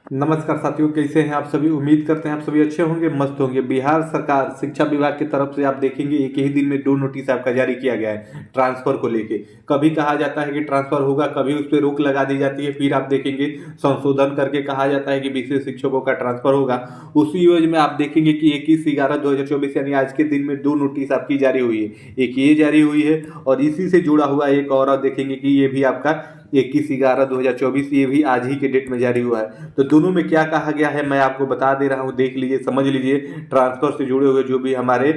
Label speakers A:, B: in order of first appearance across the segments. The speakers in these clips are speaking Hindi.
A: नमस्कार साथियों, कैसे हैं आप सभी। उम्मीद करते हैं आप सभी अच्छे होंगे, मस्त होंगे। बिहार सरकार शिक्षा विभाग की तरफ से आप देखेंगे एक ही दिन में 2 नोटिस आपका जारी किया गया है ट्रांसफर को लेके। कभी कहा जाता है कि ट्रांसफर होगा, कभी उस पर रोक लगा दी जाती है, फिर आप देखेंगे संशोधन करके कहा जाता है कि विशेष शिक्षकों का ट्रांसफर होगा। उसी योजना में आप देखेंगे कि 21/11/2024 यानी आज के दिन में 2 नोटिस आपकी जारी हुई है। एक ये जारी हुई है और इसी से जुड़ा हुआ एक और आप देखेंगे कि ये भी आपका 21/11/2024 ये भी आज ही के डेट में जारी हुआ है। तो दोनों में क्या कहा गया है मैं आपको बता दे रहा हूँ, देख लीजिए, समझ लीजिए। ट्रांसफर से जुड़े हुए जो भी हमारे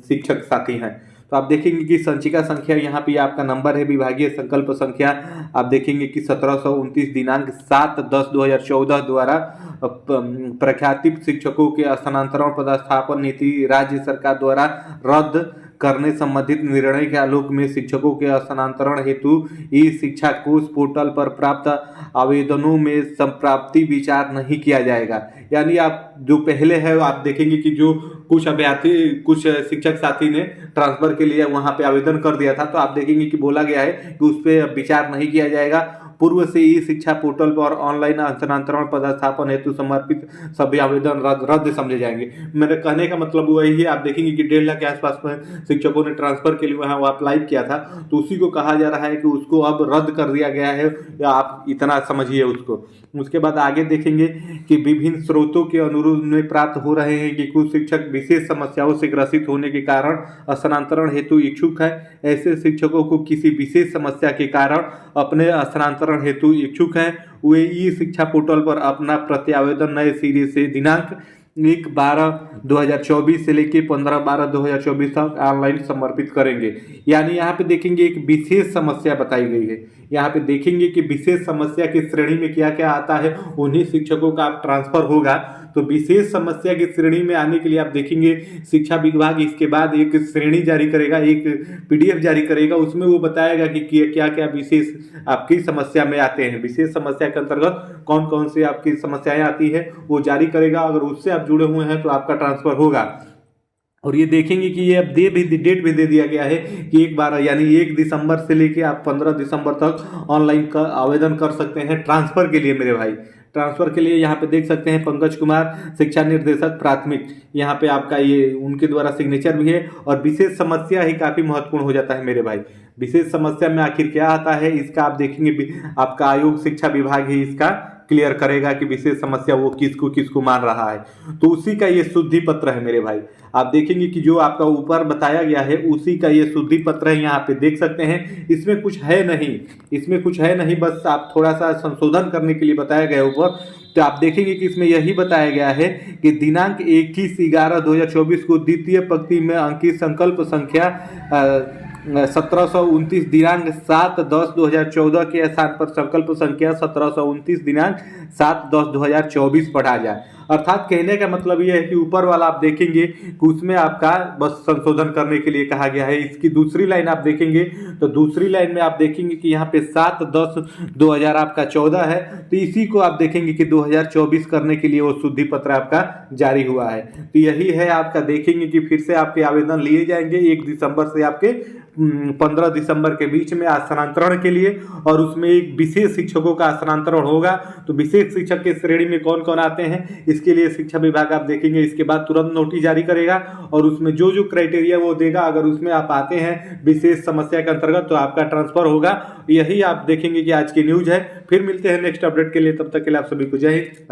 A: शिक्षक साथी हैं, तो आप देखेंगे कि संचिका संख्या यहाँ पे आपका नंबर है, विभागीय संकल्प संख्या आप देखेंगे कि 1729 दिनांक 7/10/2014 द्वारा प्रख्यातित शिक्षकों के स्थानांतरण पदस्थापन नीति राज्य सरकार द्वारा रद्द करने संबंधित निर्णय के आलोक में शिक्षकों के स्थानांतरण हेतु ई शिक्षा कोष पोर्टल पर प्राप्त आवेदनों में संप्राप्ति विचार नहीं किया जाएगा। यानी आप जो पहले है आप देखेंगे कि जो कुछ अभ्यर्थी कुछ शिक्षक साथी ने ट्रांसफर के लिए वहां पे आवेदन कर दिया था, तो आप देखेंगे कि बोला गया है कि उस पर विचार नहीं किया जाएगा। पूर्व से ई शिक्षा पोर्टल पर ऑनलाइन स्थानांतरण पदस्थापन हेतु समर्पित सभी आवेदन रद्द समझे जाएंगे। मेरे कहने का मतलब वही है। आप देखेंगे कि 1.5 लाख के आसपास में शिक्षकों ने ट्रांसफर के लिए वहां अप्लाई किया था, तो उसी को कहा जा रहा है कि उसको अब रद्द कर दिया गया है, या आप इतना समझिए उसको। उसके बाद आगे देखेंगे कि विभिन्न स्रोतों के अनुरोध में प्राप्त हो रहे हैं कि कुछ शिक्षक विशेष समस्याओं से ग्रसित होने के कारण स्थानांतरण हेतु इच्छुक है। ऐसे शिक्षकों को किसी विशेष समस्या के कारण अपने स्थानांतरण हेतु इच्छुक हैं, वे ई शिक्षा पोर्टल पर अपना प्रत्यावेदन नए सिरे से दिनांक 1/12/2024 से लेकर 15/12/2024 तक ऑनलाइन समर्पित करेंगे। यानी यहाँ पे देखेंगे एक विशेष समस्या बताई गई है। यहाँ पे देखेंगे कि विशेष समस्या की श्रेणी में क्या क्या आता है, उन्हीं शिक्षकों का आप ट्रांसफर होगा। तो विशेष समस्या की श्रेणी में आने के लिए आप देखेंगे शिक्षा विभाग इसके बाद एक श्रेणी जारी करेगा, एक PDF जारी करेगा। उसमें वो बताएगा कि क्या क्या विशेष आपकी समस्या में आते हैं, विशेष समस्या के अंतर्गत कौन कौन सी आपकी समस्याएं आती है, वो जारी करेगा। अगर उससे आप जुड़े हुए हैं तो आपका ट्रांसफर होगा। और ये देखेंगे कि ये अब डेट भी दे दिया गया है कि 1/12 यानी 1 दिसंबर से लेके आप 15 दिसंबर तक ऑनलाइन का आवेदन कर सकते हैं ट्रांसफर के लिए। मेरे भाई, ट्रांसफर के लिए यहाँ पे देख सकते हैं पंकज कुमार, शिक्षा निर्देशक प्राथमिक, यहाँ पे आपका ये उनके द्वारा सिग्नेचर भी है। और विशेष समस्या ही काफी महत्वपूर्ण हो जाता है मेरे भाई। विशेष समस्या में आखिर क्या आता है इसका आप देखेंगे, आपका आयोग शिक्षा विभाग ही इसका क्लियर करेगा कि विशेष समस्या वो किसको किसको मान रहा है। तो उसी का ये शुद्धि पत्र है मेरे भाई। आप देखेंगे कि जो आपका ऊपर बताया गया है उसी का ये शुद्धि पत्र है, यहाँ पे देख सकते हैं। इसमें कुछ है नहीं, इसमें कुछ है नहीं, बस आप थोड़ा सा संशोधन करने के लिए बताया गया ऊपर। तो आप देखेंगे कि इसमें यही बताया गया है कि दिनांक 21/11/2024 को द्वितीय पंक्ति में अंकित संकल्प संख्या 1729 दिनांक 7/10/2014 के स्थान पर संकल्प संख्या 1729 दिनांक 7/10/2024 पढ़ा जाए। अर्थात कहने का मतलब यह है कि ऊपर वाला आप देखेंगे कि उसमें आपका बस संशोधन करने के लिए कहा गया है। इसकी दूसरी लाइन आप देखेंगे तो दूसरी लाइन में आप देखेंगे कि यहाँ पे 7/10/2000 आपका 14 है, तो इसी को आप देखेंगे कि 2024 करने के लिए वो शुद्धि पत्र आपका जारी हुआ है। तो यही है आपका, देखेंगे कि फिर से आपके आवेदन लिए जाएंगे 1 दिसंबर से आपके 15 दिसंबर के बीच में स्थानांतरण के लिए। और उसमें एक विशेष शिक्षकों का स्थानांतरण होगा। तो विशेष शिक्षक के श्रेणी में कौन कौन आते हैं इसके लिए शिक्षा विभाग आप देखेंगे इसके बाद तुरंत नोटिस जारी करेगा और उसमें जो जो क्राइटेरिया वो देगा, अगर उसमें आप आते हैं विशेष समस्या के अंतर्गत तो आपका ट्रांसफर होगा। यही आप देखेंगे कि आज की न्यूज है। फिर मिलते हैं नेक्स्ट अपडेट के लिए, तब तक के लिए आप सभी को जय हिंद।